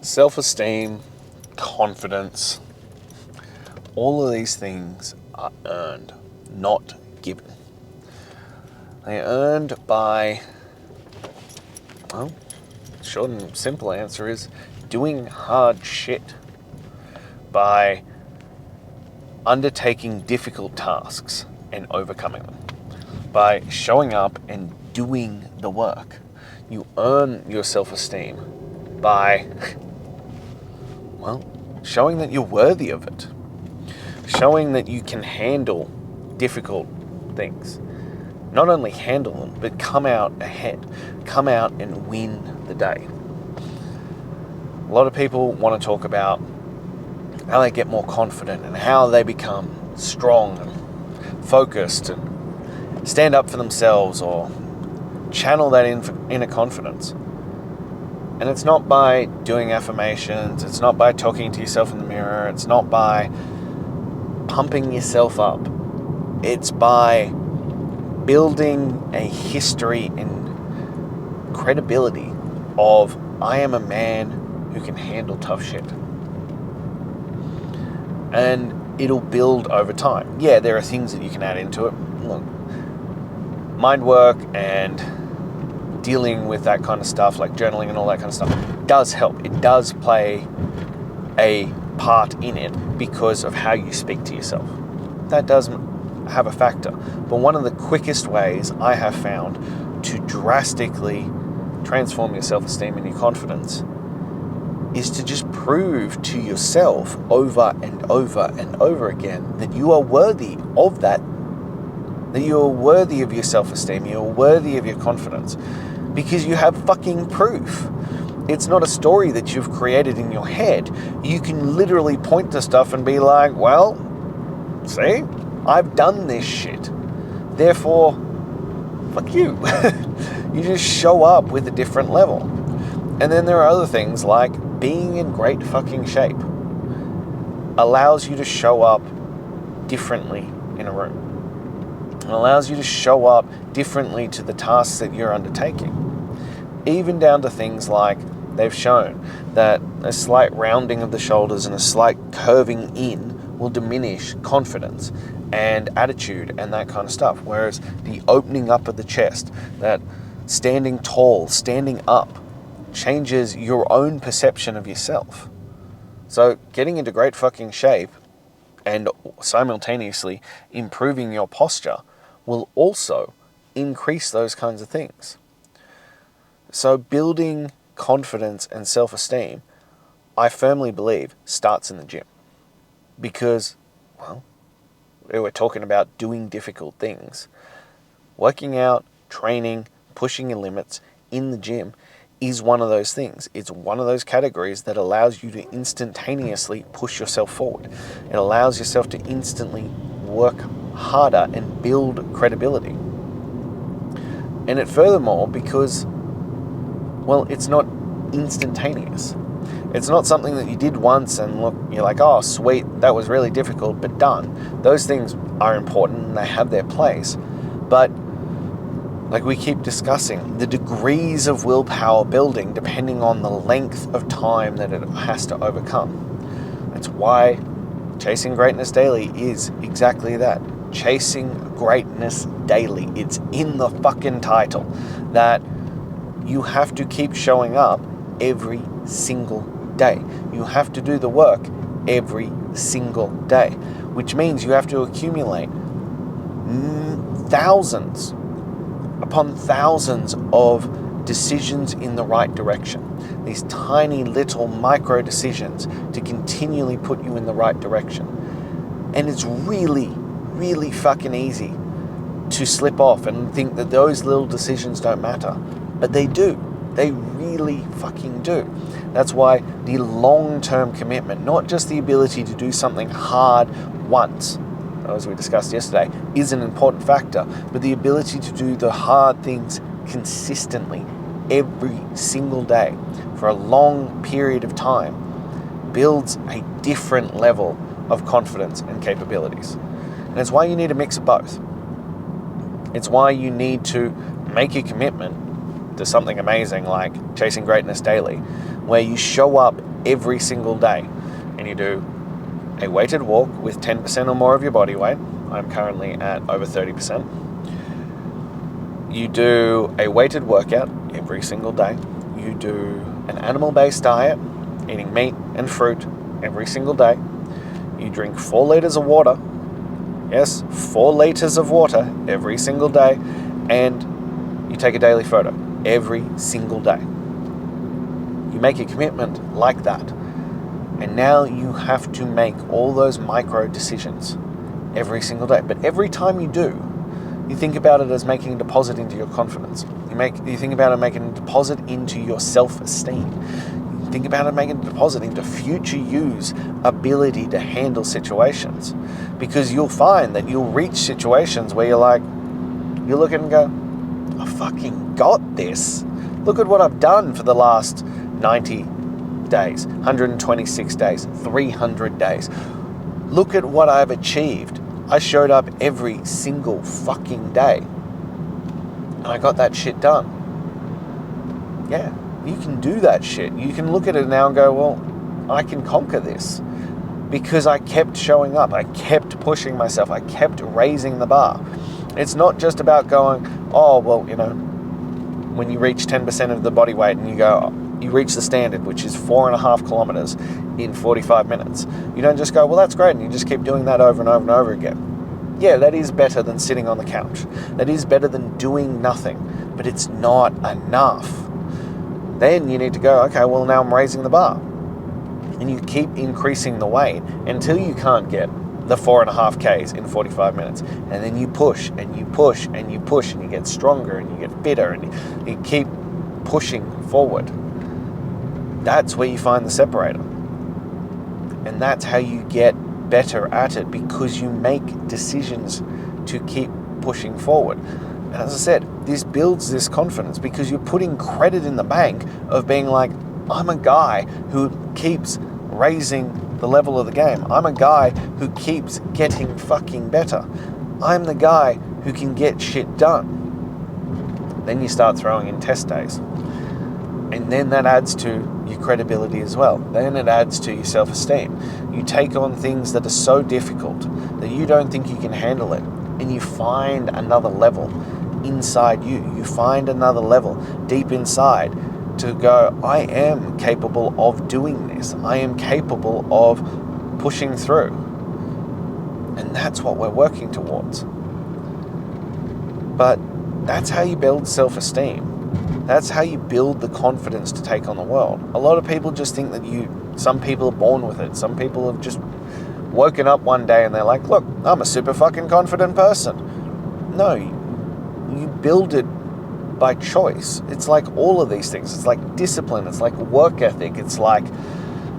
Self-esteem, confidence, all of these things are earned, not given. They're earned by, well, short and simple answer is doing hard shit, by undertaking difficult tasks and overcoming them, by showing up and doing the work. You earn your self-esteem by, well, showing that you're worthy of it, showing that you can handle difficult things. Not only handle them, but come out ahead, come out and win the day. A lot of people want to talk about how they get more confident and how they become strong and focused and stand up for themselves or channel that inner confidence. And it's not by doing affirmations, it's not by talking to yourself in the mirror, it's not by pumping yourself up. It's by building a history and credibility of, I am a man who can handle tough shit. And it'll build over time. Yeah, there are things that you can add into it. Look, mind work and dealing with that kind of stuff, like journaling and all that kind of stuff, does help. It does play a part in it because of how you speak to yourself. That does have a factor. But one of the quickest ways I have found to drastically transform your self-esteem and your confidence is to just prove to yourself over and over and over again that you are worthy of that you are worthy of your self-esteem, you're worthy of your confidence, because you have fucking proof. It's not a story that you've created in your head. You can literally point to stuff and be like, well, see, I've done this shit. Therefore, fuck you. You just show up with a different level. And then there are other things like being in great fucking shape allows you to show up differently in a room. It allows you to show up differently to the tasks that you're undertaking. Even down to things like they've shown that a slight rounding of the shoulders and a slight curving in will diminish confidence and attitude and that kind of stuff. Whereas the opening up of the chest, that standing tall, standing up, changes your own perception of yourself. So getting into great fucking shape and simultaneously improving your posture will also increase those kinds of things. So building confidence and self-esteem, I firmly believe, starts in the gym. Because, well, we're talking about doing difficult things. Working out, training, pushing your limits in the gym is one of those things. It's one of those categories that allows you to instantaneously push yourself forward. It allows yourself to instantly work harder and build credibility. And it furthermore, because, well, it's not instantaneous. It's not something that you did once and look, you're like, oh, sweet, that was really difficult, but done. Those things are important and they have their place. But like we keep discussing, the degrees of willpower building depending on the length of time that it has to overcome. That's why chasing greatness daily is exactly that. Chasing greatness daily. It's in the fucking title that you have to keep showing up every single day. You have to do the work every single day, which means you have to accumulate thousands upon thousands of decisions in the right direction. These tiny little micro decisions to continually put you in the right direction. And it's really, really fucking easy to slip off and think that those little decisions don't matter. But they do. They really fucking do. That's why the long-term commitment, not just the ability to do something hard once, as we discussed yesterday, is an important factor, but the ability to do the hard things consistently every single day for a long period of time builds a different level of confidence and capabilities. And it's why you need a mix of both. It's why you need to make a commitment to something amazing like chasing greatness daily, where you show up every single day and you do a weighted walk with 10% or more of your body weight. I'm currently at over 30%. You do a weighted workout every single day. You do an animal-based diet, eating meat and fruit every single day. You drink 4 liters of water. Yes, 4 liters of water every single day. And you take a daily photo every single day. You make a commitment like that. And now you have to make all those micro decisions every single day. But every time you do, you think about it as making a deposit into your confidence. You think about it making a deposit into your self-esteem. You think about it making a deposit into future you's ability to handle situations. Because you'll find that you'll reach situations where you look at it and go, I fucking got this. Look at what I've done for the last 90 days, 126 days, 300 days. Look at what I've achieved. I showed up every single fucking day. And I got that shit done. Yeah, you can do that shit. You can look at it now and go, well, I can conquer this. Because I kept showing up. I kept pushing myself. I kept raising the bar. It's not just about going, oh, well, when you reach 10% of the body weight and you reach the standard, which is 4.5 kilometers in 45 minutes. You don't just go, well, that's great, and you just keep doing that over and over and over again. Yeah, that is better than sitting on the couch. That is better than doing nothing, but it's not enough. Then you need to go, okay, well, now I'm raising the bar. And you keep increasing the weight until you can't get the 4.5 Ks in 45 minutes. And then you push and you push and you push and you get stronger and you get fitter and you keep pushing forward. That's where you find the separator. And that's how you get better at it, because you make decisions to keep pushing forward. And as I said, this builds this confidence because you're putting credit in the bank of being like, I'm a guy who keeps raising the level of the game. I'm a guy who keeps getting fucking better. I'm the guy who can get shit done. Then you start throwing in test days. And then that adds to your credibility as well. Then it adds to your self-esteem. You take on things that are so difficult that you don't think you can handle it, and you find another level inside you. You find another level deep inside to go, I am capable of doing this. I am capable of pushing through. And that's what we're working towards. But that's how you build self-esteem. That's how you build the confidence to take on the world. A lot of people just think that some people are born with it. Some people have just woken up one day and they're like, look, I'm a super fucking confident person. No, you build it by choice. It's like all of these things. It's like discipline. It's like work ethic. It's like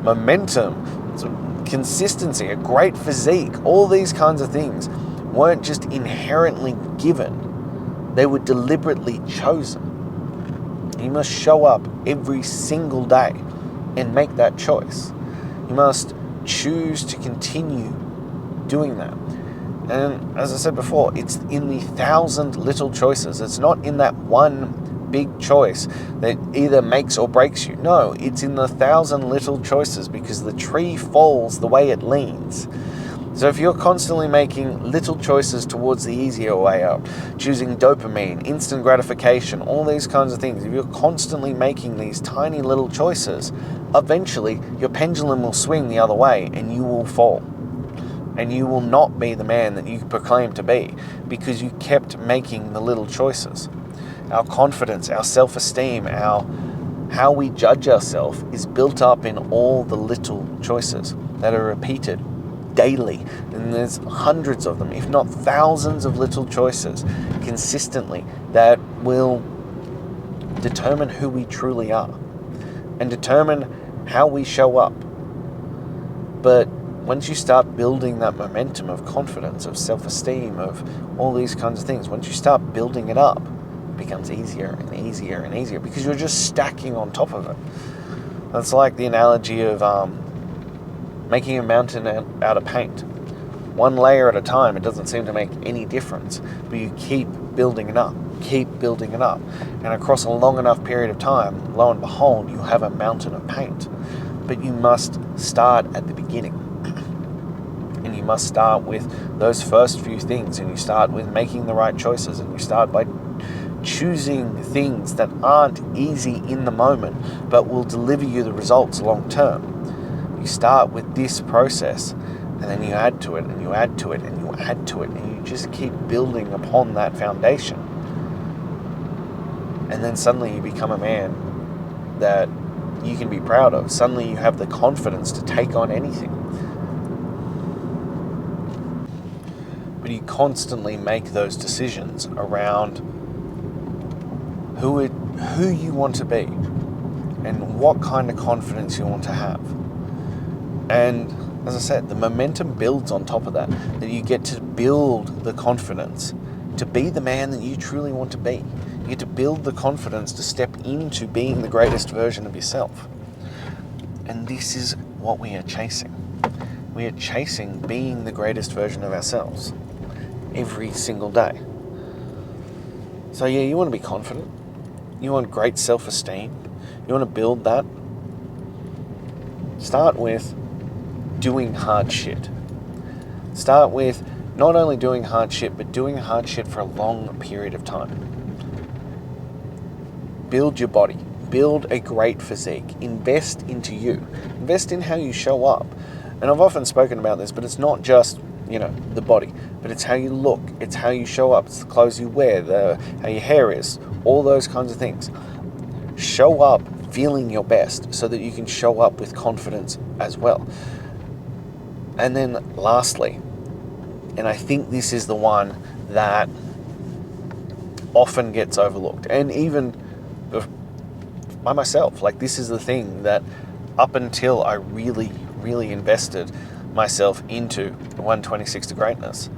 momentum. It's consistency, a great physique. All these kinds of things weren't just inherently given. They were deliberately chosen. You must show up every single day and make that choice. You must choose to continue doing that. And as I said before, it's in the 1,000 little choices. It's not in that one big choice that either makes or breaks you. No, it's in the 1,000 little choices, because the tree falls the way it leans. So if you're constantly making little choices towards the easier way out, choosing dopamine, instant gratification, all these kinds of things, if you're constantly making these tiny little choices, eventually your pendulum will swing the other way and you will fall. And you will not be the man that you proclaim to be, because you kept making the little choices. Our confidence, our self-esteem, how we judge ourselves is built up in all the little choices that are repeated daily. And there's hundreds of them, if not thousands of little choices consistently that will determine who we truly are and determine how we show up. But once you start building that momentum of confidence, of self-esteem, of all these kinds of things, once you start building it up, it becomes easier and easier and easier, because you're just stacking on top of it. That's like the analogy of making a mountain out of paint. One layer at a time, it doesn't seem to make any difference, but you keep building it up. keep building it up. And across a long enough period of time, lo and behold, you have a mountain of paint. But you must start at the beginning. And you must start with those first few things, and you start with making the right choices, and you start by choosing things that aren't easy in the moment, but will deliver you the results long term. You start with this process, and then you add to it, and you add to it, and you add to it, and you just keep building upon that foundation. And then suddenly you become a man that you can be proud of. Suddenly you have the confidence to take on anything. But you constantly make those decisions around who you want to be and what kind of confidence you want to have. And as I said, the momentum builds on top of that you get to build the confidence to be the man that you truly want to be. You get to build the confidence to step into being the greatest version of yourself. And this is what we are chasing. We are chasing being the greatest version of ourselves every single day. So yeah, you want to be confident. You want great self-esteem. You want to build that. Start with doing hard shit. Start with not only doing hard shit, but doing hard shit for a long period of time. Build your body. Build a great physique. Invest into you. Invest in how you show up. And I've often spoken about this, but it's not just, the body, but it's how you look. It's how you show up. It's the clothes you wear, how your hair is, all those kinds of things. Show up feeling your best so that you can show up with confidence as well. And then lastly, and I think this is the one that often gets overlooked, and even by myself, this is the thing that up until I really, really invested myself into 126 to greatness,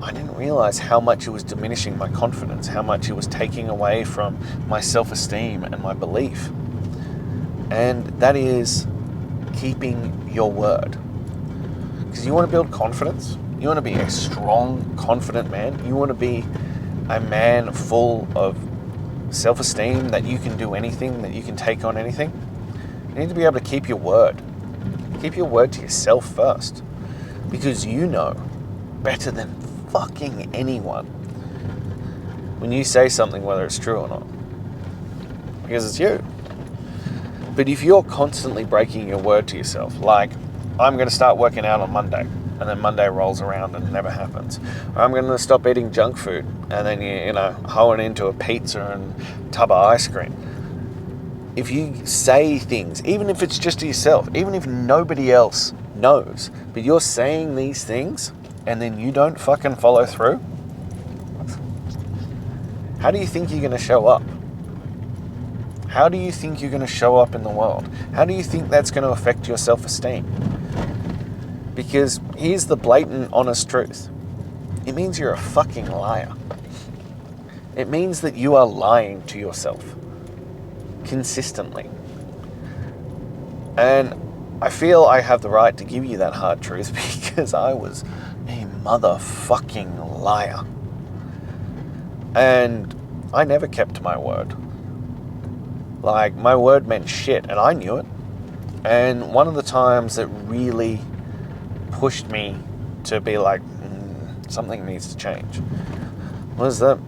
I didn't realize how much it was diminishing my confidence, how much it was taking away from my self-esteem and my belief. And that is keeping your word. Because you want to build confidence. You want to be a strong, confident man. You want to be a man full of self-esteem, that you can do anything, that you can take on anything. You need to be able to keep your word. Keep your word to yourself first. Because you know better than fucking anyone when you say something, whether it's true or not. Because it's you. But if you're constantly breaking your word to yourself, like, I'm going to start working out on Monday, and then Monday rolls around and it never happens. Or I'm going to stop eating junk food, and then you hoe it into a pizza and tub of ice cream. If you say things, even if it's just to yourself, even if nobody else knows, but you're saying these things, and then you don't fucking follow through, how do you think you're going to show up? How do you think you're going to show up in the world? How do you think that's going to affect your self-esteem? Because here's the blatant, honest truth. It means you're a fucking liar. It means that you are lying to yourself consistently. And I feel I have the right to give you that hard truth because I was a motherfucking liar. And I never kept my word. My word meant shit, and I knew it. And one of the times that really pushed me to be like, something needs to change, was that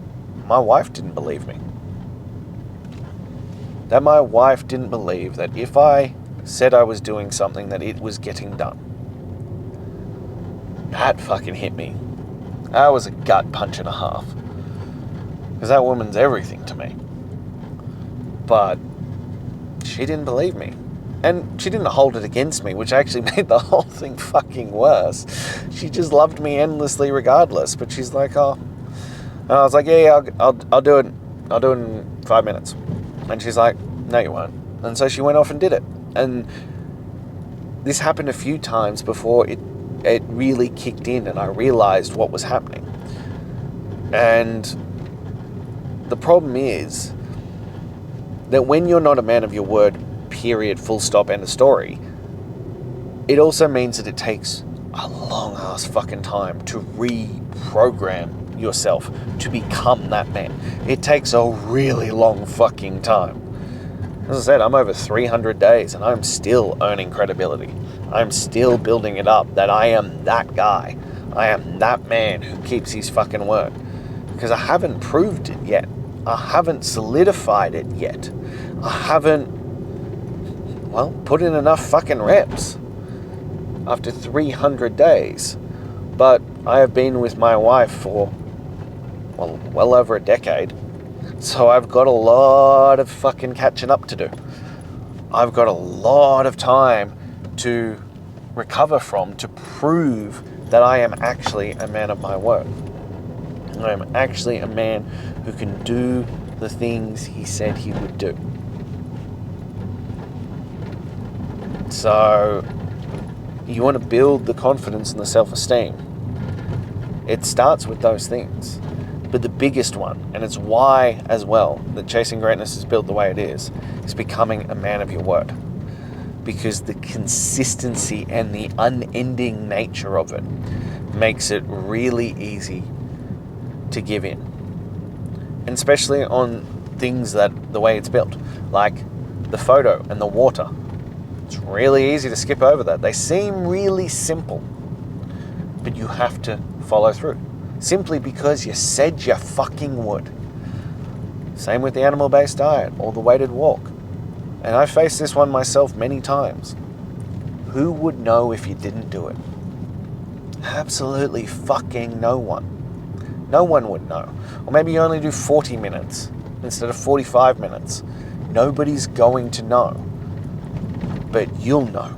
my wife didn't believe me. That my wife didn't believe that if I said I was doing something, that it was getting done. That fucking hit me. That was a gut punch and a half. Because that woman's everything to me. But she didn't believe me. And she didn't hold it against me, which actually made the whole thing fucking worse. She just loved me endlessly regardless. But she's like, oh. And I was like, yeah, I'll do it. I'll do it in 5 minutes. And she's like, no, you won't. And so she went off and did it. And this happened a few times before it really kicked in and I realized what was happening. And the problem is that when you're not a man of your word, period, full stop, end of story, it also means that it takes a long ass fucking time to reprogram yourself to become that man. It takes a really long fucking time. As I said, I'm over 300 days and I'm still earning credibility. I'm still building it up that I am that guy. I am that man who keeps his fucking word. Because I haven't proved it yet. I haven't solidified it yet. I haven't, put in enough fucking reps after 300 days. But I have been with my wife for, well over a decade. So I've got a lot of fucking catching up to do. I've got a lot of time to recover from to prove that I am actually a man of my word. I am actually a man who can do the things he said he would do. So, you want to build the confidence and the self-esteem. It starts with those things. But the biggest one, and it's why as well that Chasing Greatness is built the way it is becoming a man of your word. Because the consistency and the unending nature of it makes it really easy to give in. And especially on things that the way it's built, like the photo and the water. It's really easy to skip over that. They seem really simple, but you have to follow through. Simply because you said you fucking would. Same with the animal-based diet or the weighted walk. And I faced this one myself many times. Who would know if you didn't do it? Absolutely fucking no one. No one would know. Or maybe you only do 40 minutes instead of 45 minutes. Nobody's going to know. But you'll know.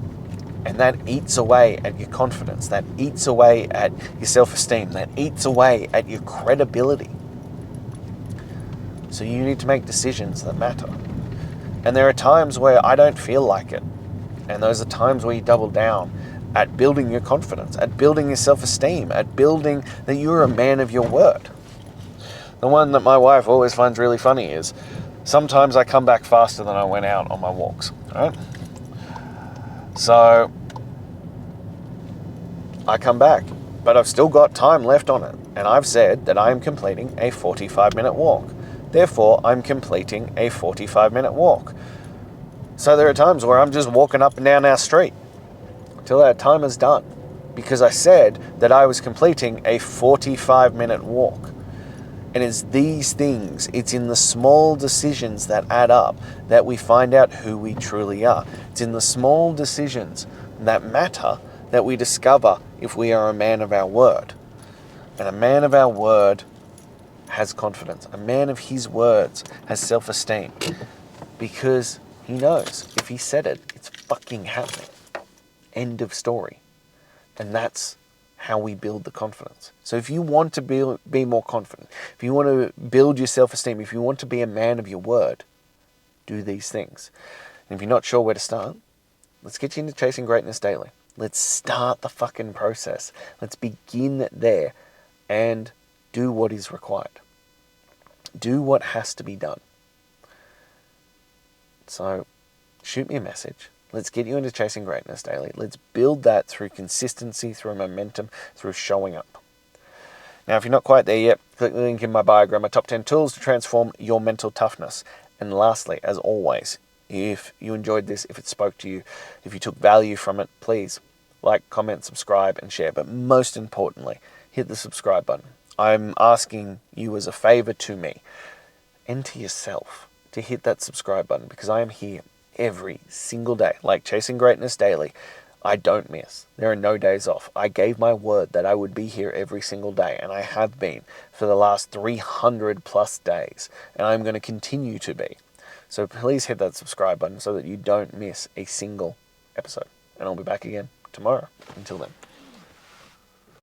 And that eats away at your confidence. That eats away at your self-esteem. That eats away at your credibility. So you need to make decisions that matter. And there are times where I don't feel like it. And those are times where you double down at building your confidence, at building your self-esteem, at building that you're a man of your word. The one that my wife always finds really funny is sometimes I come back faster than I went out on my walks. Right? So I come back, but I've still got time left on it. And I've said that I am completing a 45-minute walk. Therefore, I'm completing a 45-minute walk. So there are times where I'm just walking up and down our street till that time is done. Because I said that I was completing a 45-minute walk. And it's these things, it's in the small decisions that add up that we find out who we truly are. It's in the small decisions that matter that we discover if we are a man of our word. And a man of our word has confidence. A man of his words has self-esteem. Because he knows if he said it, it's fucking happening. End of story. And that's how we build the confidence. So if you want to be more confident, if you want to build your self-esteem, if you want to be a man of your word, do these things. And if you're not sure where to start, let's get you into Chasing Greatness Daily. Let's start the fucking process. Let's begin there and do what is required. Do what has to be done. So shoot me a message. Let's get you into Chasing Greatness Daily. Let's build that through consistency, through momentum, through showing up. Now, if you're not quite there yet, click the link in my bio, my top 10 tools to transform your mental toughness. And lastly, as always, if you enjoyed this, if it spoke to you, if you took value from it, please like, comment, subscribe, and share. But most importantly, hit the subscribe button. I'm asking you as a favor to me and to yourself to hit that subscribe button because I am here every single day. Like Chasing Greatness Daily, I don't miss. There are no days off. I gave my word that I would be here every single day, and I have been for the last 300 plus days, and I'm going to continue to be. So please hit that subscribe button so that you don't miss a single episode. And I'll be back again tomorrow. Until then.